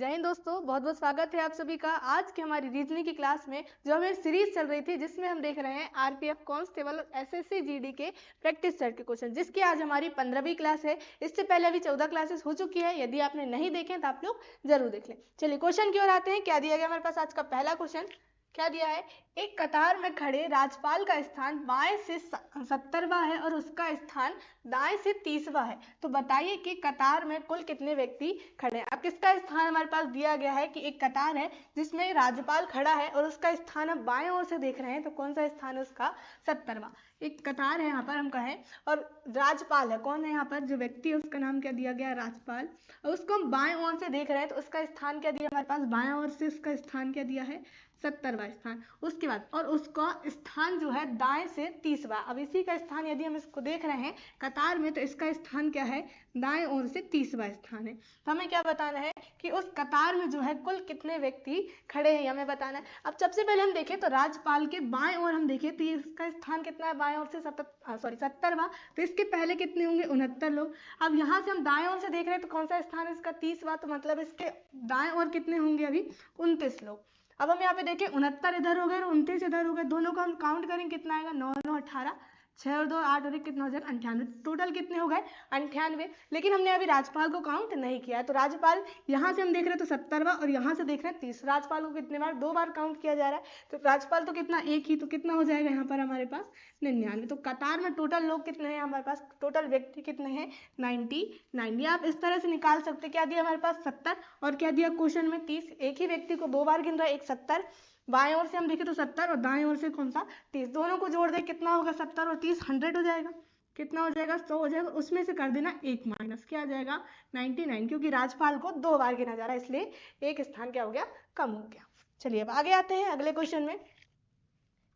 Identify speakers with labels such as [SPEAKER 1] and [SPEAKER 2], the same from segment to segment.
[SPEAKER 1] जय हिंद दोस्तों, बहुत बहुत स्वागत है आप सभी का आज की हमारी रीजनिंग की क्लास में। जो हमें सीरीज चल रही थी जिसमें हम देख रहे हैं आरपीएफ कांस्टेबल और एसएससी जीडी के प्रैक्टिस सेट के क्वेश्चन, जिसकी आज हमारी 15वीं क्लास है। इससे पहले अभी 14 क्लासेस हो चुकी है। यदि आपने नहीं देखे तो आप लोग जरूर देख लें। चलिए क्वेश्चन की ओर आते हैं। क्या दिया गया हमारे पास? आज का पहला क्वेश्चन क्या दिया है? एक कतार में खड़े राजपाल का स्थान बाएं से 70वां है और उसका स्थान दाएं से 30वां है। तो बताइए कि कतार में कुल कितने व्यक्ति खड़े हैं। अब किसका स्थान हमारे पास दिया गया है कि एक कतार है जिसमें राजपाल खड़ा है और उसका स्थान हम बाएं ओर से देख रहे हैं। तो कौन सा स्थान है उसका? 70वां। एक कतार है यहाँ पर हम कहें और राजपाल है। कौन है यहाँ पर? जो व्यक्ति है उसका नाम क्या दिया गया? राजपाल। और उसको हम बाएं ओर से देख रहे हैं तो उसका स्थान क्या दिया हमारे पास? बाएं ओर से उसका स्थान क्या दिया है? 70वां स्थान। उसके बाद और उसका स्थान जो है दाएं से 30वां। अब इसी का स्थान यदि हम इसको देख रहे हैं कतार में तो इसका स्थान क्या है? दाएं ओर से 30वां स्थान है। तो हमें क्या बताना है कि उस कतार में जो है कुल कितने व्यक्ति खड़े हैं, हमें बताना है। अब सबसे पहले हम देखें तो राजपाल के बाएं ओर हम देखें तो इसका स्थान कितना है? बाएं ओर से 70वां। तो इसके पहले कितने होंगे? 69 लोग। अब यहाँ से हम दाएं ओर से देख रहे हैं तो कौन सा स्थान है इसका? 30वां। तो मतलब इसके दाएं ओर कितने होंगे? अभी 29 लोग। अब हम यहाँ पे देखें 69 इधर हो गए और 29 इधर हो गए। दोनों को हम काउंट करेंगे कितना आएगा? 9 9 18, 6 और 2 8 और 1 कितना हो जाएगा? 98। टोटल कितने हो गए? 98। लेकिन हमने अभी राजपाल को काउंट नहीं किया है। तो राजपाल यहाँ से हम देख रहे हैं तो 70वां और यहाँ से देख रहे हैं 30। राजपाल को कितने बार? 2 बार काउंट किया जा रहा है। तो राजपाल तो कितना? एक ही। तो कितना हो जाएगा यहाँ पर हमारे पास? 99। तो कतार में टोटल लोग कितने हैं हमारे पास? टोटल व्यक्ति कितने हैं? 99। आप इस तरह से निकाल सकते। क्या दिया हमारे पास? 70 और क्या दिया क्वेश्चन में? 30। एक ही व्यक्ति को 2 बार गिन रहा है। एक 70, बाएं ओर से हम देखें तो 70 और दाएं ओर से कौन सा? 30। दोनों को जोड़ दे कितना होगा? 70 और 30 100 हो जाएगा। कितना हो जाएगा? 100 हो जाएगा। उसमें से कर देना 1 माइनस। क्या आ जाएगा? 99। क्योंकि राजपाल को 2 बार गिना जा रहा है इसलिए एक स्थान क्या हो गया? कम हो गया। चलिए अब आगे आते हैं अगले क्वेश्चन में।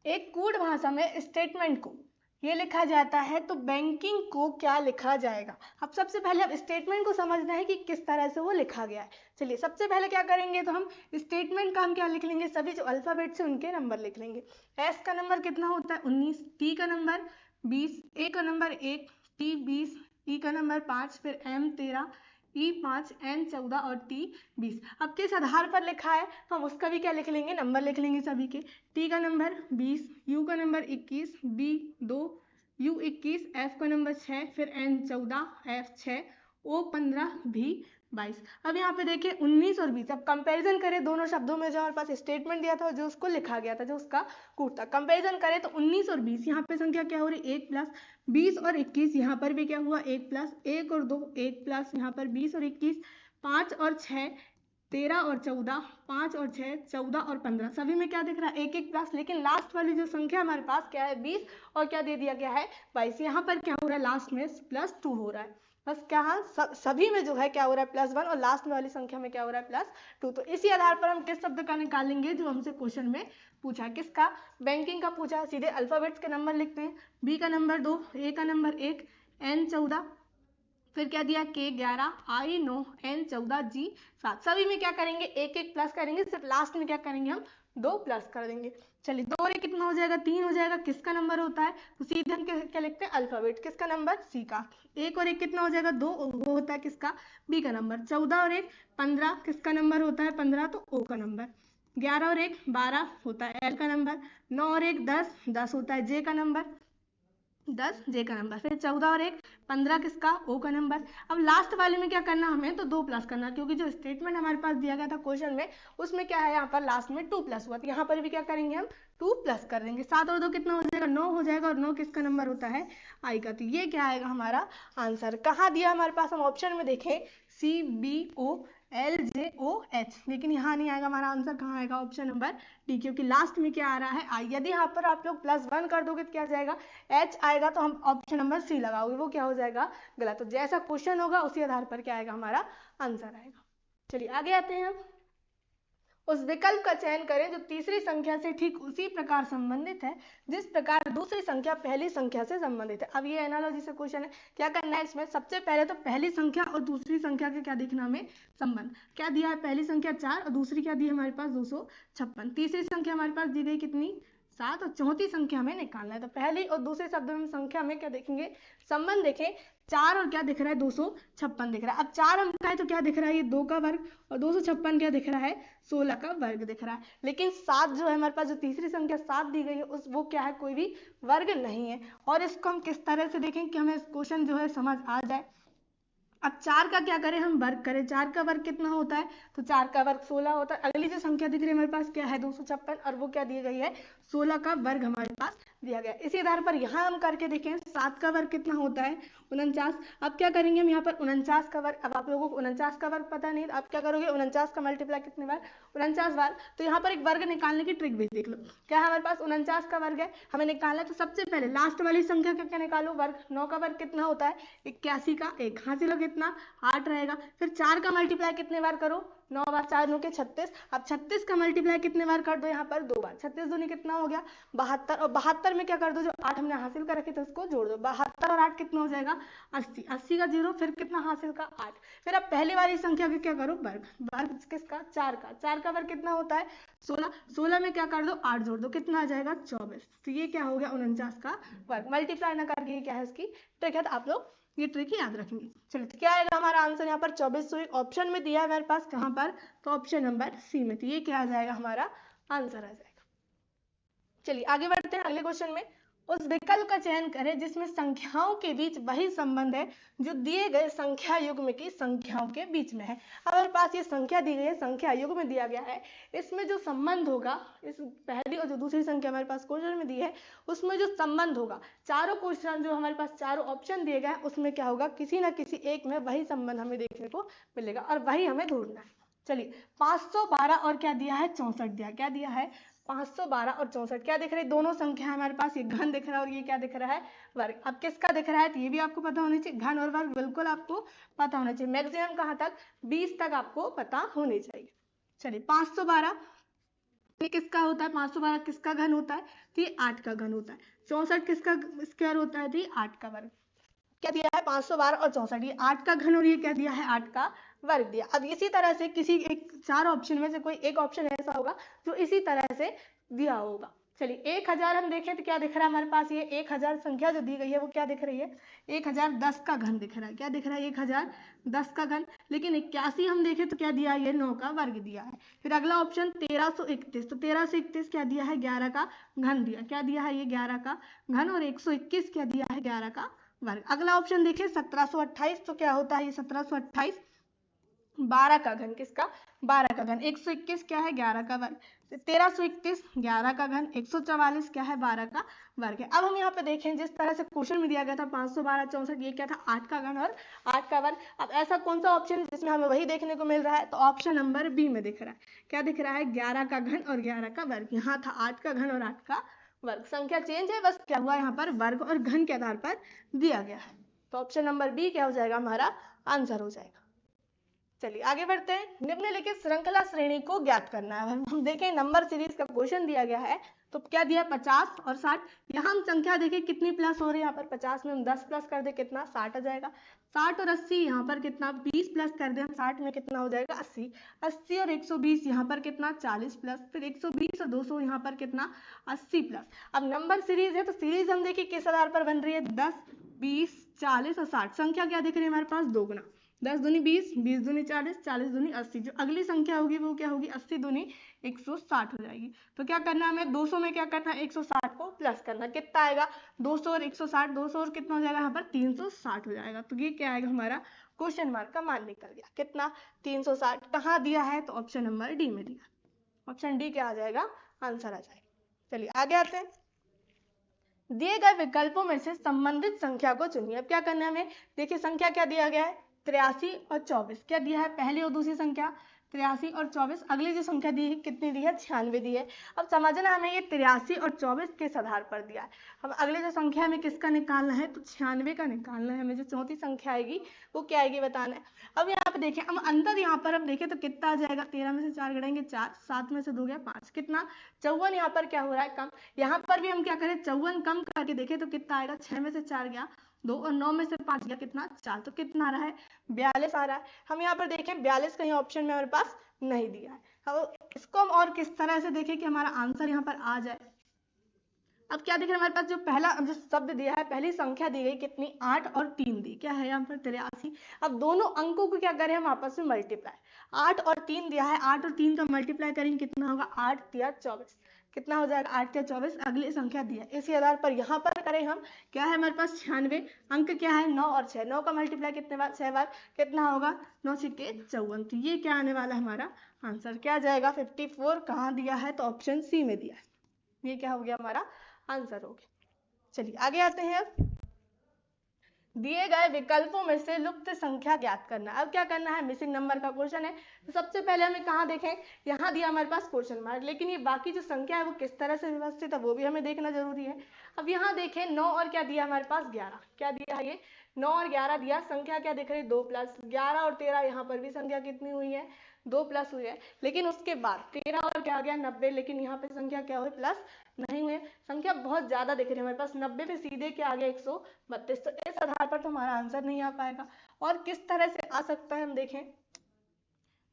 [SPEAKER 1] एक कूट भाषा में स्टेटमेंट को ये लिखा जाता है तो बैंकिंग को क्या लिखा जाएगा? अब सबसे पहले अब स्टेटमेंट को समझना है कि किस तरह से वो लिखा गया है। चलिए सबसे पहले क्या करेंगे तो हम स्टेटमेंट का हम क्या लिख लेंगे? सभी जो अल्फाबेट से उनके नंबर लिख लेंगे। एस का नंबर कितना होता है? 19, टी का नंबर 20, ए का नंबर 1, टी 20, ई का नंबर 5, फिर एम 13, ई 5, एन 14 और टी 20। अब किस आधार पर लिखा है तो हम उसका भी क्या लिख लेंगे? नंबर लिख लेंगे सभी के। टी का नंबर 20, यू का नंबर 21, बी 2, यू 21, एफ का नंबर 6, फिर एन 14, एफ 6, ओ 15, भी 22। अब यहाँ पे देखिए 19 और 20। अब कंपैरिजन करें दोनों शब्दों में जो हमारे पास स्टेटमेंट दिया था और जो उसको लिखा गया था, जो उसका कूट था, कंपैरिजन करें तो 19 और 20 यहाँ पे संख्या क्या हो रही है? 1 प्लस। 20 और 21 यहाँ पर भी क्या हुआ? 1 प्लस। 1 और 2 1 प्लस। यहाँ पर 20 और 21, 5 और 6 13 और 14, 5 और 6 14 और 15। सभी में क्या दिख रहा है? 1 1 प्लस। लेकिन लास्ट वाली जो संख्या हमारे पास क्या है? 20 और क्या दे दिया गया है? 22। यहाँ पर क्या हो रहा है? लास्ट में +2 हो रहा है। बस क्या सभी में जो है क्या हो रहा है? +1 और लास्ट में वाली संख्या में क्या हो रहा है? +2। तो इसी आधार पर हम किस शब्द का निकालेंगे जो हमसे क्वेश्चन में पूछा? किसका? बैंकिंग का पूछा। सीधे अल्फाबेट्स के नंबर लिखते हैं। बी का नंबर 2, ए का नंबर 1, एन 14, फिर क्या दिया? के 11, आई 9, एन 14, जी 7। सभी में क्या करेंगे? 1 1 प्लस करेंगे। सिर्फ लास्ट में क्या करेंगे? हम 2 प्लस कर देंगे। चलिए 2 और 1 कितना हो जाएगा? 3 हो जाएगा। किसका नंबर होता है? तो सीधे हम क्या लिखते हैं? अल्फाबेट। किसका नंबर? सी का। 1 और 1 कितना हो जाएगा? 2। वो होता है किसका? बी का नंबर। 14 और 1 15। किसका नंबर होता है? 15 तो ओ का नंबर। 11 और 1 12 होता है एल का नंबर। 9 और 1 10, 10 होता है जे का नंबर। 10 जे का नंबर। फिर 14 और 1 15 किसका? ओ का नंबर। अब लास्ट वाले में क्या करना हमें? तो 2 प्लस करना, क्योंकि जो स्टेटमेंट हमारे पास दिया गया था क्वेश्चन में उसमें क्या है? यहाँ पर लास्ट में 2 प्लस हुआ। तो यहाँ पर भी क्या करेंगे? हम 2 प्लस कर देंगे। 7 और 2 कितना हो जाएगा? 9 हो जाएगा। और 9 किसका नंबर होता है? आई का। तो ये क्या आएगा हमारा आंसर? कहाँ दिया हमारे पास? हम ऑप्शन में देखें CBOLJOH, लेकिन यहाँ नहीं आएगा। हमारा आंसर कहाँ आएगा? ऑप्शन नंबर डी, क्योंकि लास्ट में क्या आ रहा है? आई। यदि यहाँ पर आप लोग +1 कर दोगे तो क्या जाएगा? एच आएगा। तो हम ऑप्शन नंबर सी लगाओगे, वो क्या हो जाएगा? गलत। तो जैसा क्वेश्चन होगा उसी आधार पर क्या आएगा? हमारा आंसर आएगा। चलिए आगे आते हैं हम। उस विकल्प का चयन करें जो तीसरी संख्या से ठीक उसी प्रकार संबंधित है जिस प्रकार दूसरी संख्या पहली संख्या से संबंधित है। अब ये एनालॉजी से क्वेश्चन है। क्या करना है इसमें? सबसे पहले तो पहली संख्या और दूसरी संख्या के क्या देखना हमें? संबंध। क्या दिया है? पहली संख्या 4 और दूसरी क्या दी है हमारे पास? 256। तीसरी संख्या हमारे पास दी गई कितनी? 7 और चौथी संख्या में निकालना है। तो पहली और दूसरे शब्द में संख्या में क्या देखेंगे, संबंध देखें। 4 और क्या दिख रहा है, 256 दिख रहा है। अब 4 अंक का है तो क्या दिख रहा है, ये 2 का वर्ग, और 256 क्या दिख रहा है, 16 का वर्ग दिख रहा है। लेकिन 7 जो है हमारे पास, जो तीसरी संख्या 7 दी गई है उस वो क्या है, कोई भी वर्ग नहीं है। और इसको हम किस तरह से देखें कि हमें क्वेश्चन जो है समझ आ जाए। अब 4 का क्या करें, हम वर्ग करें। 4 का वर्ग कितना होता है, तो 4 का वर्ग 16 होता है। अगली जो संख्या दिख रही है हमारे पास क्या है, 256, और वो क्या दी गई है, 16 का वर्ग हमारे पास दिया गया। इसी आधार पर यहाँ हम करके देखें, 7 का वर्ग कितना होता है, 49। अब क्या करेंगे हम यहाँ पर 49 का वर्ग, अब आप लोगों को 49 का वर्ग पता नहीं, अब क्या करोगे, 49 का मल्टीप्लाई कितने बार, 49 बार। तो यहाँ पर एक वर्ग निकालने की ट्रिक भी देख लो। क्या है हमारे पास, 49 का वर्ग है, हमें निकालना है। तो सबसे पहले लास्ट वाली संख्या का क्या निकालो, वर्ग। 9 का वर्ग कितना होता है, 81 का 1, हासिल हो कितना, 8 रहेगा। फिर 4 का मल्टीप्लाई कितने बार करो, 9 बार, 4 9 के 36। अब 36 का मल्टीप्लाई कितने बार कर दो, यहाँ पर 2 बार। 36 दूनी कितना हो गया, 72, और 72 में क्या कर दो, जो 8 हमने हासिल कर रखे थे उसको जोड़ दो। 72 और 8 कितना हो जाएगा, 80। 80 का 0, फिर कितना हासिल का 8। फिर अब पहली वाली संख्या का क्या करो, वर्ग। वर्ग किसका, 4 का। 4 का वर्ग कितना होता है, 16। 16 में क्या कर दो, 8 जोड़ दो, कितना आ जाएगा, 24। तो ये क्या हो गया, 49 का वर्ग। मल्टीप्लाई ना करके क्या है इसकी ट्रिक है, तो आप लोग ये ट्रिक याद रखेंगे। चलिए तो क्या आएगा हमारा आंसर, यहाँ पर 24। तो ऑप्शन में दिया है हमारे पास, कहाँ पर, तो ऑप्शन नंबर सी में। तो ये क्या आ जाएगा, हमारा आंसर आ जाएगा। चलिए आगे बढ़ते हैं अगले क्वेश्चन में। उस विकल्प का चयन करें जिसमें संख्याओं के बीच वही संबंध है जो दिए गए संख्या युग्म की संख्याओं के बीच में है। हमारे पास ये संख्या दी गई है, संख्या युग्म में दिया गया है, इसमें जो संबंध होगा, इस पहली और जो दूसरी संख्या हमारे पास क्वेश्चन में दी है उसमें जो संबंध होगा, चारों क्वेश्चन जो हमारे पास चारों ऑप्शन दिए गए हैं उसमें क्या होगा, किसी ना किसी एक में वही संबंध हमें देखने को मिलेगा और वही हमें ढूंढना है। चलिए 512 और क्या दिया है, 64 दिया। क्या दिया है, 512 और 64 क्या दिख रहा है, दोनों संख्या हमारे पास, ये घन दिख रहा है और ये क्या दिख रहा है, वर्ग। अब किसका दिख रहा है, तो ये भी आपको पता होना चाहिए, घन और वर्ग बिल्कुल आपको पता होना चाहिए। मैक्सिमम कहाँ तक, 20 तक आपको पता होने चाहिए। चलिए 512 ये किसका होता है, 512 किसका घन होता है, तो ये 8 का घन होता है। 64 किसका स्क्वायर होता है, तो ये 8 का वर्ग। क्या दिया है, 512 और 64, ये 8 का घन और ये क्या दिया है, 8 का वर्ग दिया। अब इसी तरह से किसी एक चार ऑप्शन में से कोई एक ऑप्शन ऐसा होगा जो इसी तरह से दिया होगा। चलिए 1000 हम देखें तो क्या दिख रहा है हमारे पास, ये 1000 संख्या जो दी गई है वो क्या दिख रही है, 1010 का घन दिख रहा है। क्या दिख रहा है, 1010 का घन। लेकिन 81 हम देखें तो क्या दिया है, ये 9 का वर्ग दिया है। फिर अगला ऑप्शन 1331, तो 1331 क्या दिया है, 11 का घन दिया। क्या दिया है, ये 11 का घन, और 121 क्या दिया है, 11 का वर्ग। अगला ऑप्शन देखिए 1728, तो क्या होता है ये 1728, 12 का घन। किसका, 12 का घन। 121 क्या है, 11 का वर्ग। 1331 11 का घन, 144 क्या है, 12 का वर्ग है। अब हम यहाँ पे देखें जिस तरह से क्वेश्चन में दिया गया था 512 64, ये क्या था, 8 का घन और 8 का वर्ग। अब ऐसा कौन सा ऑप्शन है जिसमें हमें वही देखने को मिल रहा है, तो ऑप्शन नंबर बी में दिख रहा है। क्या दिख रहा है, 11 का घन और 11 का वर्ग। यहाँ था 8 का घन और 8 का वर्ग, संख्या चेंज है, बस क्या हुआ यहाँ पर वर्ग और घन के आधार पर दिया गया है। तो ऑप्शन नंबर बी क्या हो जाएगा, हमारा आंसर हो जाएगा। चलिए आगे बढ़ते हैं। निम्नलिखित श्रृंखला श्रेणी को ज्ञात करना है। हम देखें नंबर सीरीज का क्वेश्चन दिया गया है, तो क्या दिया, 50 और 60। यहाँ हम संख्या देखें कितनी प्लस हो रही है, यहाँ पर 50 में हम 10 प्लस कर दे कितना, 60 आ जाएगा। 60 और 80 यहाँ पर कितना, 20 प्लस कर दे हम 60 में कितना हो जाएगा, 80। 80 और 120 यहाँ पर कितना, 40 प्लस। फिर 120 और 200 यहाँ पर कितना, 80 प्लस। अब नंबर सीरीज है तो सीरीज हम देखिए किस आधार पर बन रही है, 10 20 40 और 60। संख्या क्या दिख रही है हमारे पास, दोगुना। 10 दूनी 20, 20 दूनी 40, 40 दूनी 80। जो अगली संख्या होगी वो क्या होगी, 80 दूनी 160 हो जाएगी। तो क्या करना है हमें, 200 में क्या करना है, 160 को प्लस करना। कितना आएगा, 200 और 160, 200 और कितना हो जाएगा यहाँ पर 360 हो जाएगा। तो ये क्या आएगा, हमारा क्वेश्चन मार्क का मान निकल गया। कितना, 360। कहाँ दिया है, तो ऑप्शन नंबर डी में दिया। ऑप्शन डी क्या आ जाएगा, आंसर आ जाएगा। चलिए आगे आते हैं। दिए गए विकल्पों में से संबंधित संख्या को चुनिए। अब क्या करना है हमें, देखिए संख्या क्या दिया गया है, 83 और 24। क्या दिया है, पहली और दूसरी संख्या 83 और 24। अगली जो संख्या दी है कितनी दी है, 96 दी है। अब समझना हमें ये 83 और 24 किस आधार पर दिया है। हम अगले जो संख्या हमें किसका निकालना है, तो 96 का निकालना है हमें। जो चौथी संख्या आएगी वो क्या आएगी बताना है। अब यहाँ पे देखें, हम अंदर यहाँ पर हम देखें तो कितना आ जाएगा, 13 में से 4 गिनेंगे 4, 7 में से 2 गया 5, कितना 54। यहाँ पर क्या हो रहा है, कम। यहाँ पर भी हम क्या करें, 54 कम करके देखें तो कितना आएगा, 6 में से 4 गया 2 और 9 में से 5 गया कितना, 4। तो कितना आ रहा है, 42 आ रहा है। हम यहाँ पर देखें 42 कहीं ऑप्शन में हमारे पास नहीं दिया है। अब इसको हम और किस तरह से देखें कि हमारा आंसर यहाँ पर आ जाए। अब क्या दिख रहा है हमारे पास, जो पहला जो शब्द दिया है, पहली संख्या दी गई कितनी, 8 और 3 दी, क्या है यहाँ पर 83। अब दोनों अंकों को क्या करें हम आपस में मल्टीप्लाई, 8 और 3 दिया है, 8 और 3 का मल्टीप्लाई करेंगे कितना होगा, 8 या 24, कितना हो जाएगा 8 या 24, अगली संख्या दी है। इसी आधार पर यहाँ पर करें हम, क्या है हमारे पास 96, अंक क्या है 9 और 6, 9 का मल्टीप्लाई कितने बार, 6 बार, कितना होगा 9 6 54। तो ये क्या आने वाला है हमारा आंसर, क्या जाएगा 54, कहाँ दिया है, तो ऑप्शन सी में दिया है। ये क्या हो गया हमारा आंसर हो गया। चलिए आगे आते हैं। अब दिए गए विकल्पों में से लुप्त संख्या ज्ञात करना। अब क्या करना है, मिसिंग नंबर का क्वेश्चन है, तो सबसे पहले हमें कहाँ देखें, यहाँ दिया हमारे पास क्वेश्चन मार्क, लेकिन ये बाकी जो संख्या है वो किस तरह से व्यवस्थित है वो भी हमें देखना जरूरी है। अब यहाँ देखें 9 और क्या दिया हमारे पास 11, क्या दिया है ये 9 और 11 दिया, संख्या क्या दिख रही है 2 प्लस 11 और 13, यहाँ पर भी संख्या कितनी हुई है 2 प्लस हुई है, लेकिन उसके बाद 13 और क्या आ गया 90, लेकिन यहाँ पे संख्या क्या हुई प्लस नहीं हुई, संख्या बहुत ज्यादा दिख रही है हमारे पास, 90 पे सीधे क्या आ गया 132, तो इस आधार पर तो हमारा आंसर नहीं आ पाएगा। और किस तरह से आ सकता है हम देखें,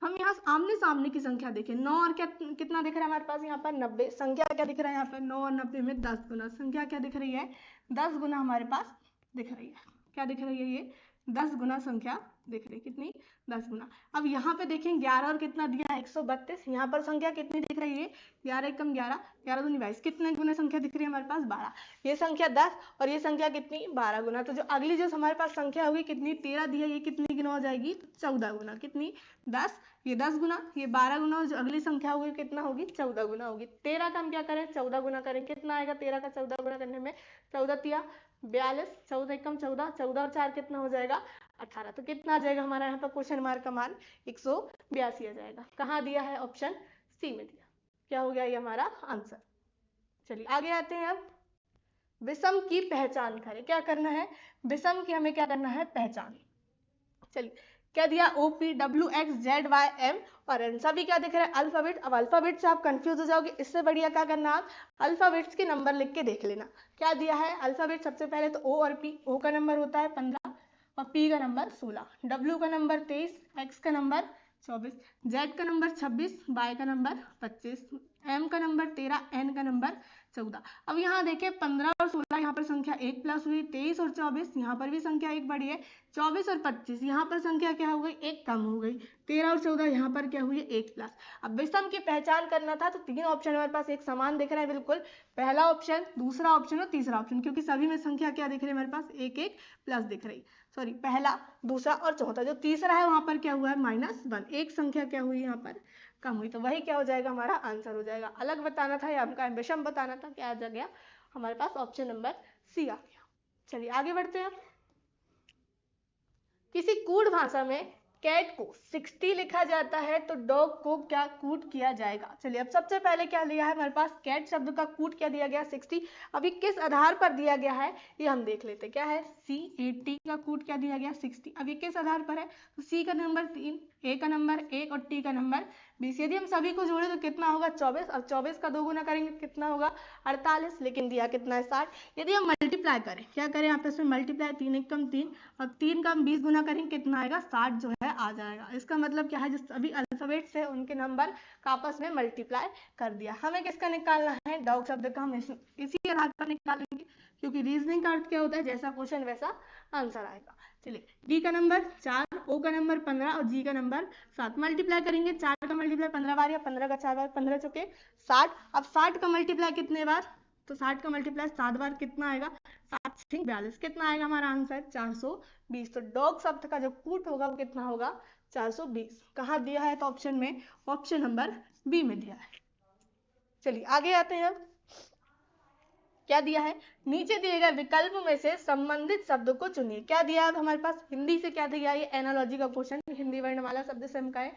[SPEAKER 1] हम यहाँ आमने सामने की संख्या देखें, 9 और क्या कितना दिख रहा है हमारे पास यहाँ पर 90, संख्या क्या दिख रहा है यहाँ पर 9 और 90 में 10 गुना, संख्या क्या दिख रही है 10 गुना हमारे पास दिख रही है, क्या दिख रही है ये 10 गुना संख्या दिख रही है, कितनी 10 गुना। अब यहाँ पे देखें 11 और कितना दिया है 132, यहाँ पर संख्या कितनी दिख रही है 11 कम 11, 11 दूनी 22, कितने गुना संख्या दिख रही है हमारे पास 12, ये संख्या 10 और ये संख्या कितनी 12 गुना, तो जो अगली जो हमारे पास संख्या होगी कितनी 13 दी है, ये कितनी गुना हो जाएगी 14 गुना, कितनी 10, ये 10 गुना, ये 12 गुना, और जो अगली संख्या होगी कितना होगी 14 गुना होगी। 13 का हम क्या करें 14 गुना करें, कितना आएगा 13 का 14 गुना करने में, 14 तिया 42, 14 एकम 14, 14 और 4 कितना हो जाएगा 18, तो कितना आ जाएगा हमारा यहाँ पर क्वेश्चन मार्क का मान 182 आ जाएगा, कहाँ दिया है ऑप्शन सी में दिया, क्या हो गया ये हमारा आंसर। चलिए आगे आते हैं। अब विषम की पहचान करें, क्या करना है विषम की हमें क्या करना है पहचान। चलिए क्या दिया OP WX ZY M और N, सभी क्या दिख रहा है अल्फाबेट। अब अल्फाबेट से आप कंफ्यूज हो जाओगे, इससे बढ़िया क्या करना आप अल्फाबेट्स के नंबर लिख के देख लेना। क्या दिया है अल्फाबेट, सबसे पहले तो O और P, O का नंबर होता है 15 और P का नंबर 16, W का नंबर 23, X का नंबर 24, Z का नंबर 26, Y का नंबर 25, M का नंबर 13, N का नंबर 14। अब यहाँ देखिए 15 और 16 यहाँ पर संख्या 1 प्लस हुई, 23 और 24 यहाँ पर भी संख्या 1 बढ़ी है, 24 और 25 यहाँ पर संख्या क्या हो गई 1 कम हो गई, 13 और 14 यहाँ पर क्या हुई 1 प्लस। अब विषम की पहचान करना था तो तीन ऑप्शन हमारे पास एक समान दिख रहा है बिल्कुल, पहला ऑप्शन, दूसरा ऑप्शन और तीसरा ऑप्शन, क्योंकि सभी में संख्या क्या दिख रही है हमारे पास 1 1 प्लस दिख रही, सॉरी पहला दूसरा और चौथा, जो तीसरा है वहां पर क्या हुआ है -1, एक संख्या क्या हुई यहाँ पर कम हुई, तो वही क्या हो जाएगा हमारा आंसर हो जाएगा। अलग बताना था या हमका विषम बताना था, क्या आ गया हमारे पास ऑप्शन नंबर सी आ गया। चलिए आगे बढ़ते हैं। किसी कूट भाषा में कैट को 60 लिखा जाता है तो डॉग को क्या कूट किया जाएगा। चलिए अब सबसे पहले क्या लिया है हमारे पास कैट शब्द का कूट क्या दिया गया 60, अभी किस आधार पर दिया गया है ये हम देख लेते हैं। क्या है C80 का कूट क्या दिया गया 60, अब ये किस आधार पर है तो C का नंबर 3, A का नंबर 1 और T का नंबर 20, यदि हम सभी को जोड़े तो कितना होगा 24, अब 24 का 2 गुना करेंगे कितना होगा 48, लेकिन दिया कितना है 60, यदि हम मल्टीप्लाई करें क्या करें यहाँ पे इसमें मल्टीप्लाई 3 1 कम 3 और 3 का हम 20 गुना करेंगे कितना आएगा 60 जो है आ जाएगा। इसका मतलब क्या है जो सभी अल्फाबेट से उनके नंबर का आपस में मल्टीप्लाई कर दिया। हमें किसका निकालना है डॉग शब्द का, हम इसी आधार पर निकालेंगे क्योंकि रीजनिंग का अर्थ क्या होता है जैसा क्वेश्चन वैसा आंसर आएगा। चलिए डी का नंबर 4, ओ का नंबर 15 और जी का नंबर 7, मल्टीप्लाई करेंगे 4 का मल्टीप्लाई 15 बार या 15 का 4 बार 15 चुके 60, अब 60 का मल्टीप्लाई कितने बार तो 60 का मल्टीप्लाई 7 बार कितना आएगा 7 42, कितना आएगा हमारा आंसर 420। तो डॉग शब्द का जो कूट होगा वो कितना होगा 420, कहाँ दिया है तो ऑप्शन में ऑप्शन नंबर बी में दिया है। चलिए आगे आते हैं। अब क्या दिया है नीचे दिए गए विकल्प में से संबंधित शब्द को चुनिए। क्या दिया है हमारे पास हिंदी से क्या दिया है ये एनालॉजी का क्वेश्चन, हिंदी वर्णमाला शब्द से हम कहें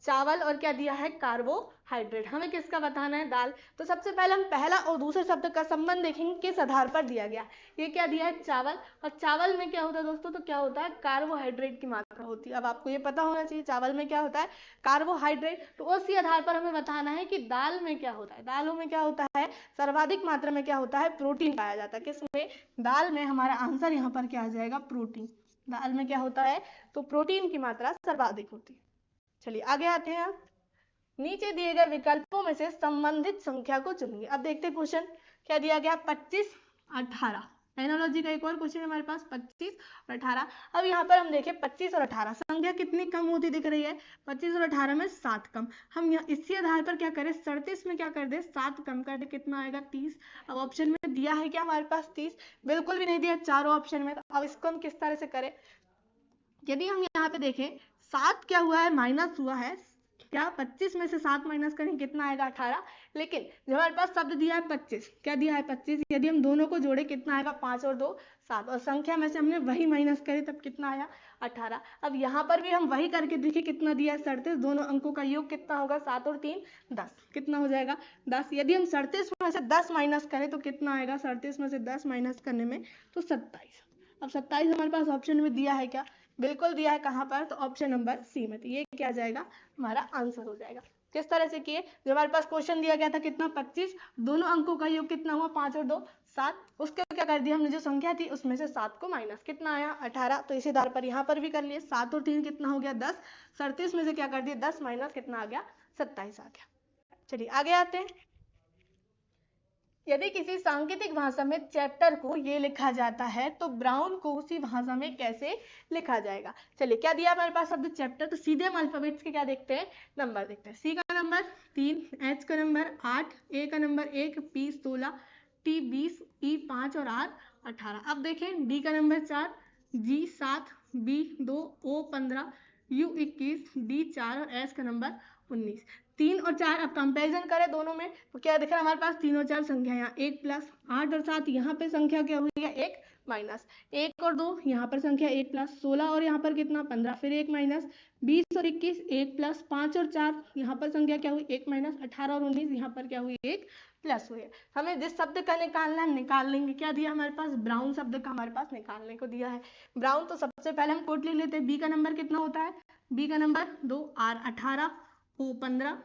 [SPEAKER 1] चावल और क्या दिया है कार्बोहाइड्रेट, हमें किसका बताना है दाल। तो सबसे पहले हम पहला और दूसरे शब्द का संबंध देखेंगे किस आधार पर दिया गया। ये क्या दिया है चावल, और चावल में क्या होता है दोस्तों तो क्या होता है कार्बोहाइड्रेट की मात्रा होती है। अब आपको ये पता होना चाहिए चावल में क्या होता है कार्बोहाइड्रेट, तो उसी आधार पर हमें बताना है कि दाल में क्या होता है, दालों में क्या होता है सर्वाधिक मात्रा में क्या होता है प्रोटीन पाया जाता है। किसमें दाल में, हमारा आंसर यहाँ पर क्या आ जाएगा प्रोटीन, दाल में क्या होता है तो प्रोटीन की मात्रा सर्वाधिक होती है। चलिए आगे आते हैं। नीचे दिए गए विकल्पों में से संबंधित संख्या को चुनिए। अब देखते हैं क्वेश्चन क्या दिया गया, 25 18। एनालॉजी का एक और क्वेश्चन हमारे पास 25 और 18। अब यहाँ पर हम देखें 25 और 18 संख्या कितनी कम होती दिख रही है, 25 और 18 में 7 कम। हम यहाँ इसी आधार पर क्या करें, 37 में क्या कर दे, 7 कम कर दे, कितना आएगा 30। अब ऑप्शन में दिया है क्या हमारे पास 30, बिल्कुल भी नहीं दिया चारों ऑप्शन में। तो अब इसको हम किस तरह से करें, यदि हम यहाँ पे देखें 7 क्या हुआ है, माइनस हुआ है, क्या 25 में से 7 माइनस करें कितना आएगा 18। लेकिन जो हमारे पास शब्द दिया है 25, क्या दिया है 25, यदि हम दोनों को जोड़े कितना आएगा 5 और 2 7, और संख्या में से हमने वही माइनस करे तब कितना आया 18। अब यहाँ पर भी हम वही करके देखिए कितना दिया है 37, दोनों अंकों का योग कितना होगा 7 और 3 10, कितना हो जाएगा 10। यदि हम 37 में से 10 माइनस करें तो कितना आएगा, 37 में से 10 माइनस करने में तो 27। अब 27 हमारे पास ऑप्शन में दिया है क्या, बिल्कुल दिया है, कहाँ पर, तो ऑप्शन नंबर सी में। तो ये क्या जाएगा, हमारा आंसर हो जाएगा। किस तरह से किए, जो हमारे पास क्वेश्चन दिया गया था कितना 25, दोनों अंकों का योग कितना हुआ 5 और 2 7, उसके क्या कर दिया हमने, जो संख्या थी उसमें से 7 को माइनस, कितना आया 18। तो इसी आधार पर यहाँ पर भी कर लिए, 7 और 3 कितना हो गया 10, 37 में से क्या कर दिया 10 माइनस कितना आ गया 27 आ गया। चलिए आगे आते हैं। यदि किसी सांकेतिक भाषा में चैप्टर को ये लिखा जाता है तो ब्राउन को उसी भाषा में कैसे लिखा जाएगा। चलिए क्या दिया हमारे पास शब्द चैप्टर, तो सीधे हम अल्फाबेट्स के क्या देखते हैं, नंबर देखते हैं। सी का नंबर 3, एच का नंबर 8, ए का नंबर 1, पी 16, टी 20, ई 5 और आर 18। अब देखें डी का number 4, G 7, B 2, O 15, U 21, D 4 और एस का नंबर 19। 3 और 4 अब कंपेरिजन करें दोनों में तो क्या दिख रहा है हमारे पास, 3 और 4 संख्या यहाँ 1 प्लस, 8 और 7 यहाँ पे संख्या क्या हुई है 1 माइनस, 1 और 2 यहाँ पर संख्या 1 प्लस, 16 और यहाँ पर कितना 15 फिर 1 माइनस, 20 और 21 1 प्लस, 5 और 4 यहाँ पर संख्या क्या हुई 1 माइनस, 18 और 19 यहाँ पर क्या हुई 1 प्लस हुई है। हमें जिस शब्द का निकालना है निकाल लेंगे, क्या दिया हमारे पास, ब्राउन शब्द का हमारे पास निकालने को दिया है। ब्राउन तो सबसे पहले हम कोट ले लेते हैं, बी का नंबर कितना होता है, बी का नंबर 2, आर 18, ओ 15,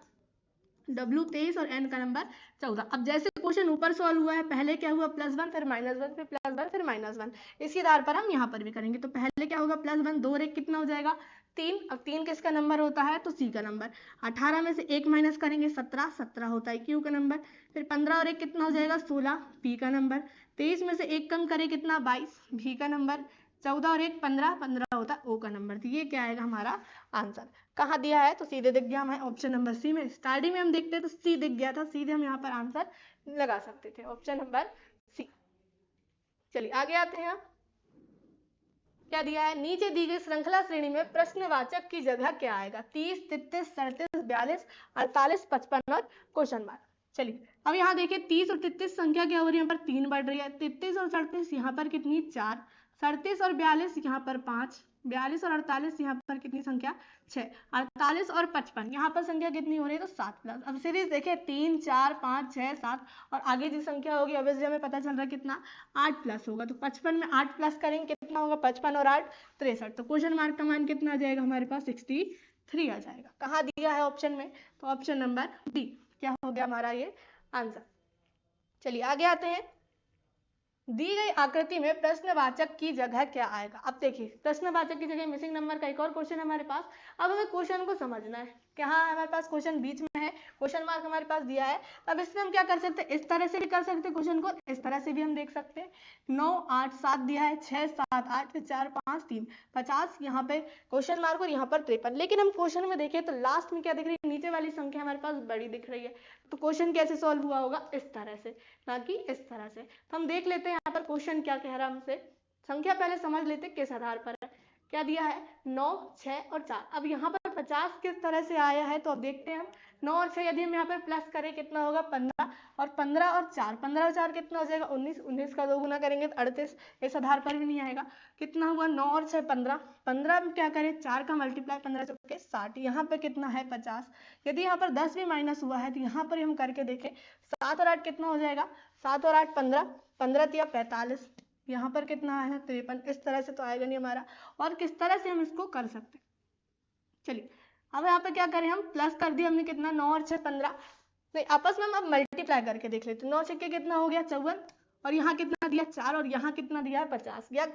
[SPEAKER 1] W 23 और N का नंबर 14। अब जैसे क्वेश्चन ऊपर सॉल्व हुआ है, पहले क्या हुआ +1 फिर -1 फिर +1 फिर -1, इसी आधार पर हम यहाँ पर भी करेंगे। तो पहले क्या होगा +1, 2 और 1 कितना हो जाएगा 3। अब 3 किसका नंबर होता है, तो सी का नंबर। 18 में से 1 माइनस करेंगे 17, 17 होता है क्यू का नंबर। फिर 15 और 1 कितना हो जाएगा 16, पी का नंबर। 23 में से 1 कम करें कितना 22, भी का नंबर। 14 और 1 15, 15 होता है ओ का नंबर। तो ये क्या आएगा हमारा आंसर, कहाँ दिया है तो सीधे दिख गया हमें ऑप्शन नंबर सी में। स्टार्टिंग में हम देखते तो सी दिख गया था, सीधे हम यहाँ पर आंसर लगा सकते थे, ऑप्शन नंबर सी। चलिए आगे आते हैं। क्या दिया है, नीचे दी गई श्रृंखला श्रेणी में प्रश्नवाचक की जगह क्या आएगा, 30 33 37 42 48 55 और क्वेश्चन मार्क। चलिए अब यहाँ देखिए 30 और 33 संख्या क्या हो रही है, यहाँ पर 3 बढ़ रही है, 33 और 37 यहाँ पर कितनी 4, 37 और 42 यहाँ पर 5, 42 और 48 यहाँ पर कितनी संख्या 6, 48 और 55 यहाँ पर संख्या कितनी हो रही है तो 7 प्लस। अब सीरीज देखिए 3 4 5 6 7 और आगे जो संख्या होगी ऑब्वियसली हमें पता चल रहा है कितना 8 प्लस होगा। तो 55 में 8 प्लस करेंगे कितना होगा, 55 और 8 63। तो क्वेश्चन मार्क का मान कितना आ जाएगा हमारे पास 63 आ जाएगा। कहाँ दिया है ऑप्शन में, तो ऑप्शन नंबर डी क्या हो गया हमारा ये आंसर। चलिए आगे आते हैं। दी गई आकृति में प्रश्नवाचक की जगह क्या आएगा। अब देखिए प्रश्नवाचक की जगह मिसिंग नंबर का एक और क्वेश्चन हमारे पास। अब हमें क्वेश्चन को समझना है, कहाँ हमारे पास क्वेश्चन बीच में है, क्वेश्चन मार्क हमारे पास दिया है। अब इसमें हम क्या कर सकते हैं, इस तरह से भी कर सकते हैं क्वेश्चन को, इस तरह से भी हम देख सकते हैं। 9 8 7 दिया है, 6 7 8 फिर 4 5 3 50 यहाँ पे क्वेश्चन मार्क और यहाँ पर 53। लेकिन हम क्वेश्चन में देखें तो लास्ट में क्या दिख रही है, नीचे वाली संख्या हमारे पास बड़ी दिख रही है। तो क्वेश्चन कैसे सॉल्व हुआ होगा, इस तरह से, ना कि इस तरह से। तो हम देख लेते हैं यहाँ पर क्वेश्चन क्या कह रहा है हमसे। संख्या पहले समझ लेते किस आधार पर है। क्या दिया है 9 6 और 4। अब यहाँ पर 50 किस तरह से आया है, तो अब देखते हैं हम 9 और 6 यदि हम यहाँ पर प्लस करें कितना होगा 15 और 15 और 4, 15 और 4 कितना हो जाएगा 19, 19 का 2 गुना करेंगे तो 38। इस आधार पर भी नहीं आएगा। कितना हुआ 9 और 6 15, 15 में क्या करें 4 का मल्टीप्लाई 15 चौके 60, यहाँ पर कितना है 50। यदि यहाँ पर 10 भी माइनस हुआ है तो यहाँ पर हम करके देखें 7 और 8 कितना हो जाएगा, 7 और 8 15, 15 तिया 45, यहाँ पर कितना है 53। इस तरह से तो आएगा नहीं हमारा। और किस तरह से हम इसको कर सकते हैं, चलिए अब यहाँ पे क्या करें, हम प्लस कर दिया हमने कितना 9 और 6 15, नहीं आपस में हम अब मल्टीप्लाई करके देख लेते हैं। 9 6 कितना हो गया 54 और यहाँ कितना दिया 4 और यहाँ कितना दिया है 50। या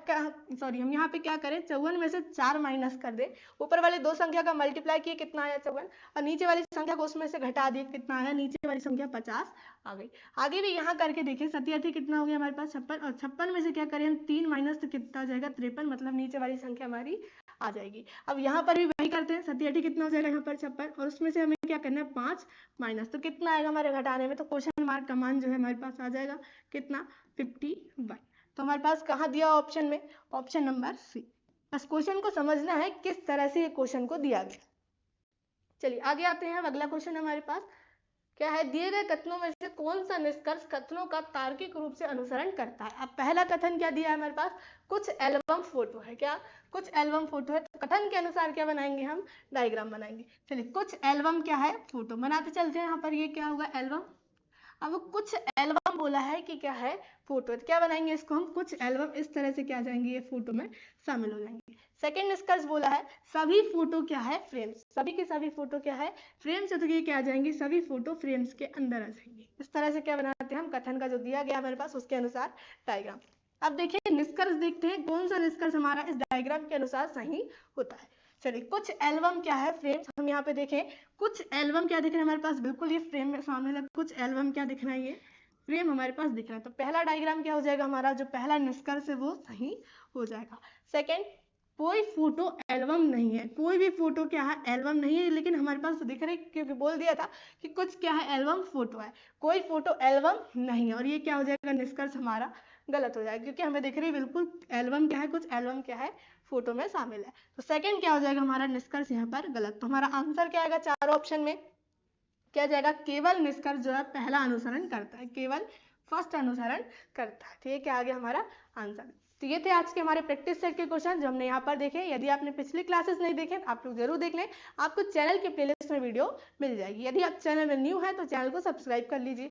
[SPEAKER 1] सॉरी हम यहाँ पे क्या करें 54 में से 4 माइनस कर दे, ऊपर वाले दो संख्या का मल्टीप्लाई किए कितना आया 54 और नीचे वाली संख्या को उसमें से घटा दिए कितना आया, नीचे वाली संख्या 50 आ गई। आगे भी यहाँ करके देखें 87 कितना हो गया हमारे पास 56 और 56 में से क्या करें हम 3 माइनस तो कितना आ जाएगा 53, मतलब नीचे वाली संख्या हमारी आ जाएगी। अब यहाँ पर भी वही करते हैं 87 कितना हो जाएगा यहाँ पर 56 और उसमें से हमें क्या करना है 5 माइनस तो कितना आएगा हमारे घटाने में, तो क्वेश्चन मार्क का मान जो है हमारे पास आ जाएगा कितना 51। तो हमारे पास कहाँ दिया ऑप्शन में, ऑप्शन नंबर सी। बस क्वेश्चन को समझना है किस तरह से ये क्वेश्चन को दिया गया। चलिए आगे आते हैं। अगला क्वेश्चन हमारे पास क्या है, दिए गए कथनों में से कौन सा निष्कर्ष कथनों का तार्किक रूप से अनुसरण करता है। अब पहला कथन क्या दिया है हमारे पास, कुछ एल्बम फोटो है। क्या, कुछ एल्बम फोटो है, तो कथन के अनुसार क्या बनाएंगे हम, डायग्राम बनाएंगे। चलिए कुछ एल्बम क्या है, फोटो बनाते चलते हैं। यहाँ पर ये क्या होगा एल्बम, अब कुछ एल्बम बोला है कि क्या है फोटो, तो क्या बनाएंगे इसको हम कुछ एल्बम, इस तरह से क्या जाएंगे ये फोटो में शामिल हो जाएंगे। सेकंड निष्कर्ष बोला है सभी फोटो क्या है फ्रेम्स, सभी के सभी फोटो क्या है फ्रेम्स, तो ये क्या आ जाएंगे सभी फोटो फ्रेम्स के अंदर आ जाएंगे। इस तरह से क्या बनाते हैं हम कथन का जो दिया गया हमारे पास उसके अनुसार डायग्राम। अब देखिए निष्कर्ष देखते हैं कौन सा निष्कर्ष हमारा इस डायग्राम के अनुसार सही होता है। चलिए कुछ एल्बम क्या है फ्रेम्स, हम यहाँ पे देखें कुछ एल्बम क्या दिख रहा है हमारे पास, बिल्कुल ये फ्रेम में शामिल है। कुछ एल्बम क्या दिख रहा है, ये फ्रेम हमारे पास दिख रहा है। तो पहला डायग्राम क्या हो जाएगा हमारा, जो पहला निष्कर्ष है वो सही हो जाएगा। सेकंड, कोई फोटो एल्बम नहीं है, कोई भी फोटो क्या है एल्बम नहीं है, लेकिन हमारे पास तो दिख रहा है क्योंकि बोल दिया था कि कुछ क्या है एल्बम फोटो है, कोई फोटो एल्बम नहीं है। और ये क्या हो जाएगा निष्कर्ष हमारा गलत हो जाएगा क्योंकि हमें दिख रही है बिल्कुल एल्बम क्या है, कुछ एल्बम क्या है फोटो में शामिल है। तो सेकंड क्या हो जाएगा हमारा निष्कर्ष यहाँ पर गलत। तो हमारा आंसर क्या आएगा, चार ऑप्शन में क्या जाएगा, केवल निष्कर्ष जो है पहला अनुसरण करता है, केवल फर्स्ट अनुसरण करता है। ठीक है, आगे हमारा आंसर। तो ये थे आज के हमारे प्रैक्टिस सेट के क्वेश्चन जो हमने यहाँ पर देखे। यदि आपने पिछली क्लासेस नहीं देखे तो आप लोग जरूर देख लें, आपको चैनल के प्लेलिस्ट में वीडियो मिल जाएगी। यदि आप चैनल में न्यू है तो चैनल को सब्सक्राइब कर लीजिए।